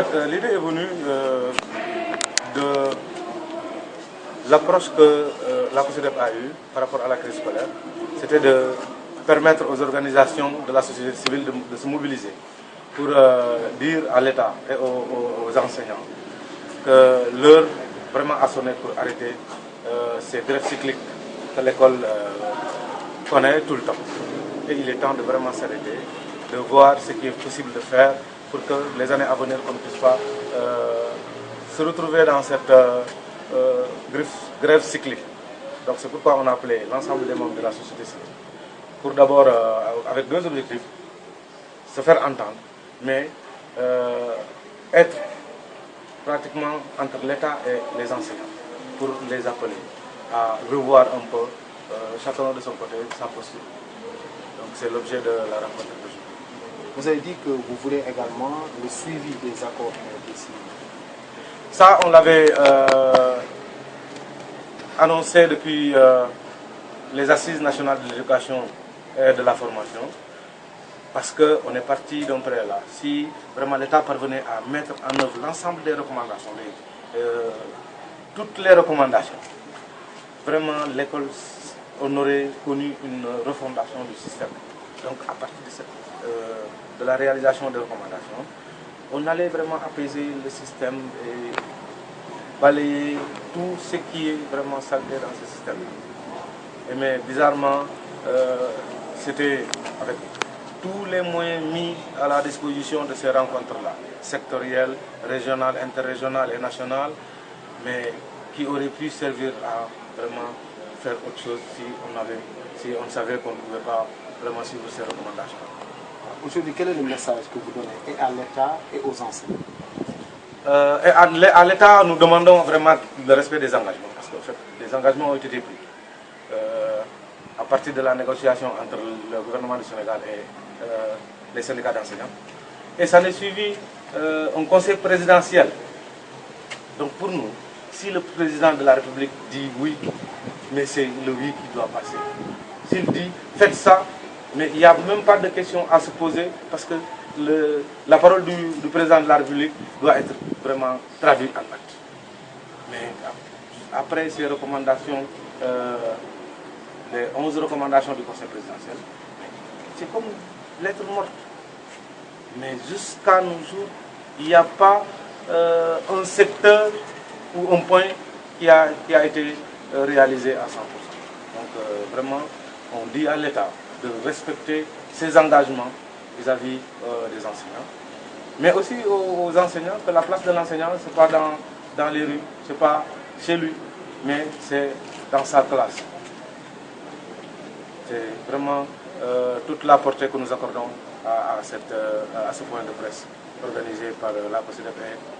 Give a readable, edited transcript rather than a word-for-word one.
fait, l'idée est venue de l'approche que la COSYDEP a eue par rapport à la crise scolaire. C'était de permettre aux organisations de la société civile de se mobiliser pour dire à l'État et aux enseignants que l'heure vraiment a sonné pour arrêter ces grèves cycliques que l'école connaît tout le temps. Et il est temps de vraiment s'arrêter, de voir ce qui est possible de faire pour que les années à venir qu'on ne puisse pas se retrouver dans cette grève cyclique. Donc c'est pourquoi on a appelé l'ensemble des membres de la société civile pour d'abord, avec deux objectifs, se faire entendre, mais être pratiquement entre l'État et les enseignants pour les appeler à revoir un peu, chacun de son côté, sa posture. Donc c'est l'objet de la rencontre d'aujourd'hui. Vous avez dit que vous voulez également le suivi des accords qui ont été signés. Ça, on l'avait annoncé depuis les Assises nationales de l'éducation et de la formation, parce qu'on est parti d'un préalable. Si vraiment l'État parvenait à mettre en œuvre l'ensemble des recommandations, toutes les recommandations, vraiment l'école, on aurait connu une refondation du système. Donc à partir de la réalisation des recommandations, on allait vraiment apaiser le système et balayer tout ce qui est vraiment saleté dans ce système. Mais bizarrement, c'était avec tous les moyens mis à la disposition de ces rencontres-là, sectorielles, régionales, interrégionales et nationales, mais qui auraient pu servir à vraiment faire autre chose si on savait qu'on ne pouvait pas vraiment suivre ces recommandations. Aujourd'hui, quel est le message que vous donnez et à l'État et aux enseignants? À l'État, nous demandons vraiment le respect des engagements, parce qu'en fait, les engagements ont été pris à partir de la négociation entre le gouvernement du Sénégal et les syndicats d'enseignants. Et ça n'est suivi un conseil présidentiel. Donc pour nous, si le président de la République dit oui, mais c'est le oui qui doit passer. S'il dit faites ça, mais il n'y a même pas de question à se poser parce que la parole du président de la République doit être vraiment traduite en acte. Mais après ces recommandations, les 11 recommandations du conseil présidentiel, c'est comme lettre morte. Mais jusqu'à nos jours, il n'y a pas un secteur ou un point qui a été réalisé à 100%. Donc vraiment, on dit à l'État de respecter ses engagements vis-à-vis des enseignants. Mais aussi aux enseignants, que la place de l'enseignant, ce n'est pas dans les rues, ce n'est pas chez lui, mais c'est dans sa classe. C'est vraiment toute la portée que nous accordons à ce point de presse organisé par la COSYDEP